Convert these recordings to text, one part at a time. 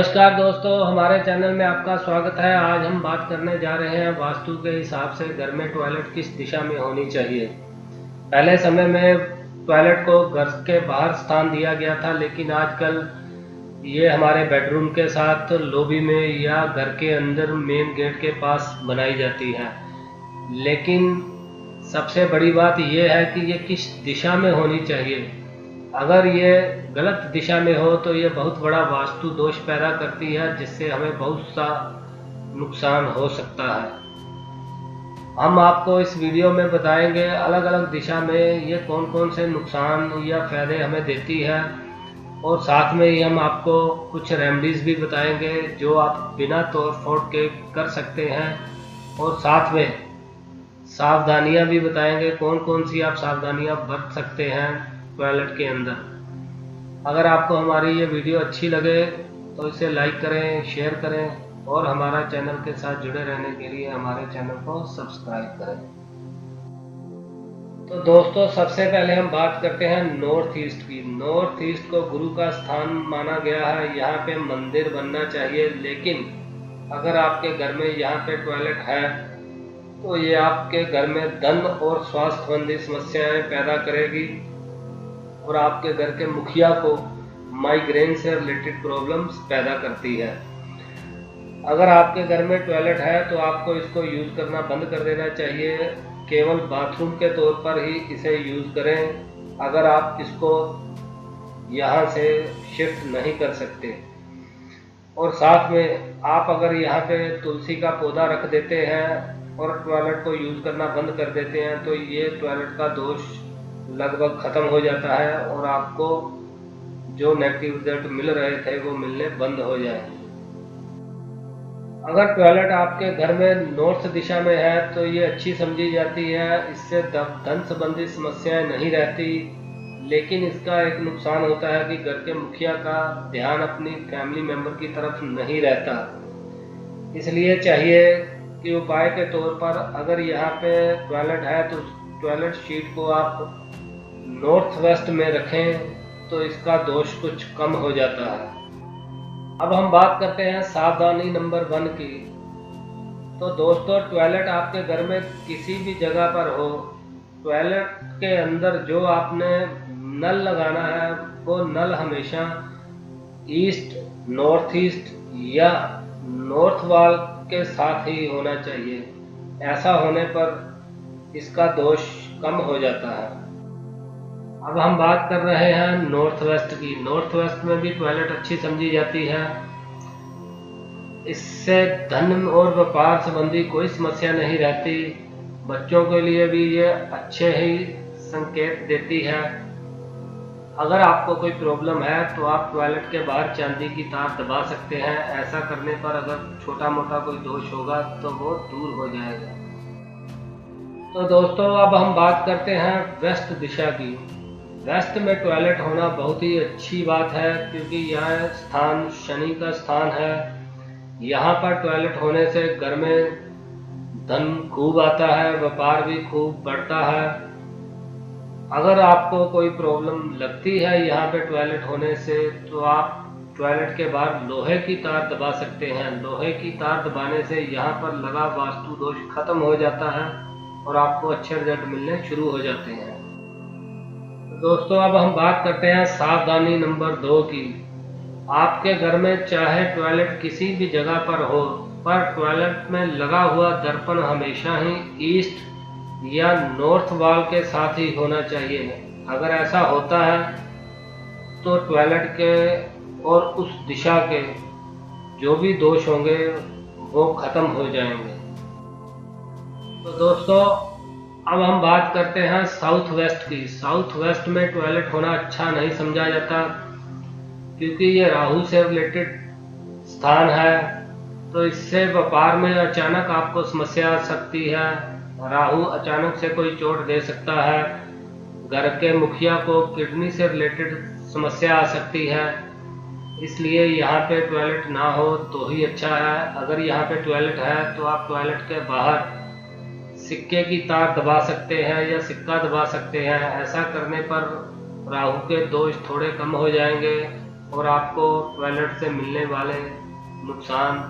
नमस्कार दोस्तों, हमारे चैनल में आपका स्वागत है। आज हम बात करने जा रहे हैं वास्तु के हिसाब से घर में टॉयलेट किस दिशा में होनी चाहिए। पहले समय में टॉयलेट को घर के बाहर स्थान दिया गया था, लेकिन आजकल ये हमारे बेडरूम के साथ लॉबी में या घर के अंदर मेन गेट के पास बनाई जाती है। लेकिन सबसे बड़ी बात यह है कि ये किस दिशा में होनी चाहिए। अगर ये गलत दिशा में हो तो ये बहुत बड़ा वास्तु दोष पैदा करती है, जिससे हमें बहुत सा नुकसान हो सकता है। हम आपको इस वीडियो में बताएंगे अलग अलग दिशा में ये कौन कौन से नुकसान या फायदे हमें देती है, और साथ में ही हम आपको कुछ रेमेडीज भी बताएंगे जो आप बिना तोड़ फोड़ के कर सकते हैं, और साथ में सावधानियां भी बताएंगे कौन कौन सी आप सावधानियां बरत सकते हैं टॉयलेट के अंदर। अगर आपको हमारी ये वीडियो अच्छी लगे तो इसे लाइक करें, शेयर करें, और हमारा चैनल के साथ जुड़े रहने के लिए हमारे चैनल को सब्सक्राइब करें। तो दोस्तों, सबसे पहले हम बात करते हैं नॉर्थ ईस्ट की। नॉर्थ ईस्ट को गुरु का स्थान माना गया है, यहाँ पे मंदिर बनना चाहिए। लेकिन अगर आपके घर में यहाँ पे टॉयलेट है तो ये आपके घर में धन और स्वास्थ्य संबंधी समस्याएं पैदा करेगी, और आपके घर के मुखिया को माइग्रेन से रिलेटेड प्रॉब्लम्स पैदा करती है। अगर आपके घर में टॉयलेट है तो आपको इसको यूज़ करना बंद कर देना चाहिए। केवल बाथरूम के तौर पर ही इसे यूज़ करें, अगर आप इसको यहाँ से शिफ्ट नहीं कर सकते। और साथ में आप अगर यहाँ पे तुलसी का पौधा रख देते हैं और टॉयलेट को यूज़ करना बंद कर देते हैं तो ये टॉयलेट का दोष लगभग ख़त्म हो जाता है, और आपको जो नेगेटिव रिजल्ट मिल रहे थे वो मिलने बंद हो जाए। अगर टॉयलेट आपके घर में नॉर्थ दिशा में है तो ये अच्छी समझी जाती है, इससे धन संबंधी समस्याएं नहीं रहती। लेकिन इसका एक नुकसान होता है कि घर के मुखिया का ध्यान अपनी फैमिली मेंबर की तरफ नहीं रहता। इसलिए चाहिए कि उपाय के तौर पर अगर यहाँ पे टॉयलेट है तो टॉयलेट शीट को आप नॉर्थ वेस्ट में रखें तो इसका दोष कुछ कम हो जाता है। अब हम बात करते हैं सावधानी नंबर 1 की। तो दोस्तों, टॉयलेट आपके घर में किसी भी जगह पर हो, टॉयलेट के अंदर जो आपने नल लगाना है वो नल हमेशा ईस्ट, नॉर्थ ईस्ट या नॉर्थ वॉल के साथ ही होना चाहिए। ऐसा होने पर इसका दोष कम हो जाता है। अब हम बात कर रहे हैं नॉर्थ वेस्ट की। नॉर्थ वेस्ट में भी टॉयलेट अच्छी समझी जाती है, इससे धन और व्यापार संबंधी कोई समस्या नहीं रहती। बच्चों के लिए भी ये अच्छे ही संकेत देती है। अगर आपको कोई प्रॉब्लम है तो आप टॉयलेट के बाहर चांदी की तार दबा सकते हैं। ऐसा करने पर अगर छोटा मोटा कोई दोष होगा तो वो दूर हो जाएगा। तो दोस्तों, अब हम बात करते हैं वेस्ट दिशा की। वेस्ट में टॉयलेट होना बहुत ही अच्छी बात है, क्योंकि यह स्थान शनि का स्थान है। यहाँ पर टॉयलेट होने से घर में धन खूब आता है, व्यापार भी खूब बढ़ता है। अगर आपको कोई प्रॉब्लम लगती है यहाँ पे टॉयलेट होने से तो आप टॉयलेट के बाहर लोहे की तार दबा सकते हैं। लोहे की तार दबाने से यहाँ पर लगा वास्तु दोष खत्म हो जाता है और आपको अच्छे रिजल्ट मिलने शुरू हो जाते हैं। दोस्तों, अब हम बात करते हैं सावधानी नंबर 2 की। आपके घर में चाहे टॉयलेट किसी भी जगह पर हो, पर टॉयलेट में लगा हुआ दर्पण हमेशा ही ईस्ट या नॉर्थ वॉल के साथ ही होना चाहिए। अगर ऐसा होता है तो टॉयलेट के और उस दिशा के जो भी दोष होंगे वो खत्म हो जाएंगे। तो दोस्तों, अब हम बात करते हैं साउथ वेस्ट की। साउथ वेस्ट में टॉयलेट होना अच्छा नहीं समझा जाता, क्योंकि ये राहु से रिलेटेड स्थान है। तो इससे व्यापार में अचानक आपको समस्या आ सकती है। राहु अचानक से कोई चोट दे सकता है। घर के मुखिया को किडनी से रिलेटेड समस्या आ सकती है। इसलिए यहाँ पे टॉयलेट ना हो तो ही अच्छा है। अगर यहाँ पे टॉयलेट है तो आप टॉयलेट के बाहर सिक्के की तार दबा सकते हैं या सिक्का दबा सकते हैं। ऐसा करने पर राहु के दोष थोड़े कम हो जाएंगे और आपको टॉयलेट से मिलने वाले नुकसान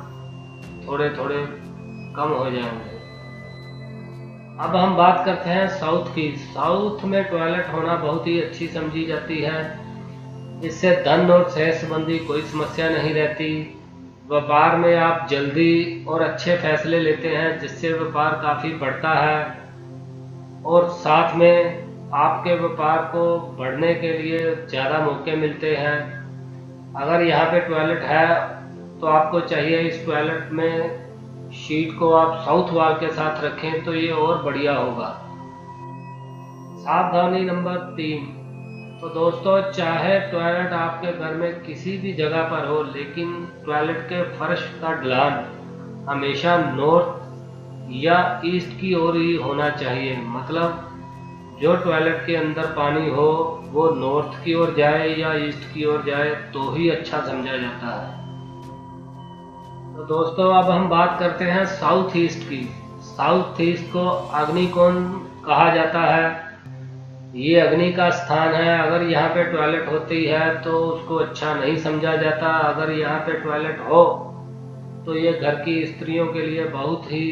थोड़े थोड़े कम हो जाएंगे। अब हम बात करते हैं साउथ की। साउथ में टॉयलेट होना बहुत ही अच्छी समझी जाती है। इससे धन और सेहत संबंधी कोई समस्या नहीं रहती। व्यापार में आप जल्दी और अच्छे फैसले लेते हैं, जिससे व्यापार काफ़ी बढ़ता है और साथ में आपके व्यापार को बढ़ने के लिए ज़्यादा मौके मिलते हैं। अगर यहाँ पे टॉयलेट है तो आपको चाहिए इस टॉयलेट में शीट को आप साउथ वॉल के साथ रखें तो ये और बढ़िया होगा। सावधानी नंबर 3। तो दोस्तों, चाहे टॉयलेट आपके घर में किसी भी जगह पर हो, लेकिन टॉयलेट के फर्श का ढलान हमेशा नॉर्थ या ईस्ट की ओर ही होना चाहिए। मतलब जो टॉयलेट के अंदर पानी हो वो नॉर्थ की ओर जाए या ईस्ट की ओर जाए तो ही अच्छा समझा जाता है। तो दोस्तों, अब हम बात करते हैं साउथ ईस्ट की। साउथ ईस्ट को अग्निकोण कहा जाता है। ये अग्नि का स्थान है। अगर यहाँ पे टॉयलेट होती है तो उसको अच्छा नहीं समझा जाता। अगर यहाँ पे टॉयलेट हो तो ये घर की स्त्रियों के लिए बहुत ही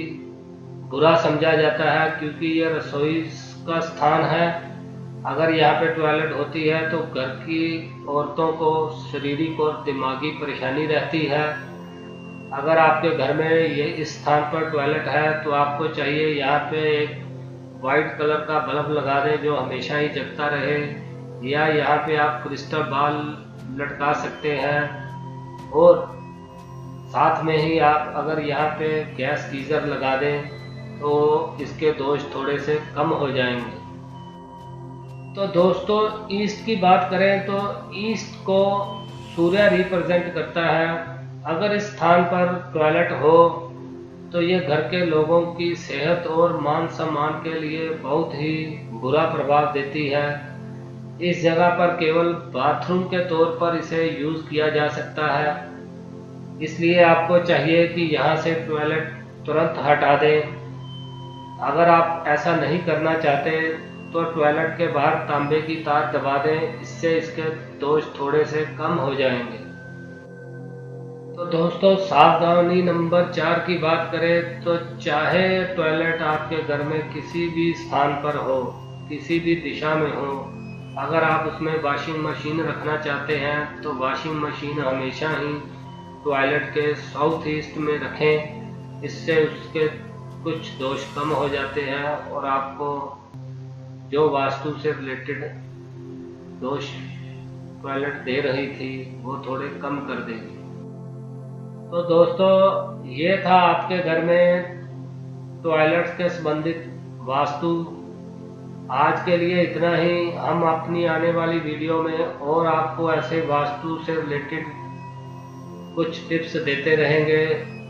बुरा समझा जाता है, क्योंकि ये रसोई का स्थान है। अगर यहाँ पे टॉयलेट होती है तो घर की औरतों को शारीरिक और दिमागी परेशानी रहती है। अगर आपके घर में ये इस स्थान पर टॉयलेट है तो आपको चाहिए यहाँ पे एक वाइट कलर का बल्ब लगा दें जो हमेशा ही जगता रहे, या यहाँ पे आप क्रिस्टल बॉल लटका सकते हैं। और साथ में ही आप अगर यहाँ पे गैस गीजर लगा दें तो इसके दोष थोड़े से कम हो जाएंगे। तो दोस्तों, ईस्ट की बात करें तो ईस्ट को सूर्य रिप्रेजेंट करता है। अगर इस स्थान पर टॉयलेट हो तो ये घर के लोगों की सेहत और मान सम्मान के लिए बहुत ही बुरा प्रभाव देती है। इस जगह पर केवल बाथरूम के तौर पर इसे यूज किया जा सकता है, इसलिए आपको चाहिए कि यहाँ से टॉयलेट तुरंत हटा दें। अगर आप ऐसा नहीं करना चाहते तो टॉयलेट के बाहर तांबे की तार दबा दें, इससे इसके दोष थोड़े से कम हो जाएंगे। तो दोस्तों, सावधानी नंबर 4 की बात करें तो चाहे टॉयलेट आपके घर में किसी भी स्थान पर हो, किसी भी दिशा में हो, अगर आप उसमें वॉशिंग मशीन रखना चाहते हैं तो वॉशिंग मशीन हमेशा ही टॉयलेट के साउथ ईस्ट में रखें। इससे उसके कुछ दोष कम हो जाते हैं और आपको जो वास्तु से रिलेटेड दोष टॉयलेट दे रही थी वो थोड़े कम कर देगी। तो दोस्तों, ये था आपके घर में टॉयलेट्स के संबंधित वास्तु। आज के लिए इतना ही। हम अपनी आने वाली वीडियो में और आपको ऐसे वास्तु से रिलेटेड कुछ टिप्स देते रहेंगे।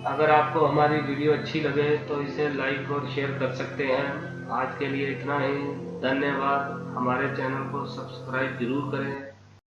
अगर आपको हमारी वीडियो अच्छी लगे तो इसे लाइक और शेयर कर सकते हैं। आज के लिए इतना ही। धन्यवाद। हमारे चैनल को सब्सक्राइब जरूर करें।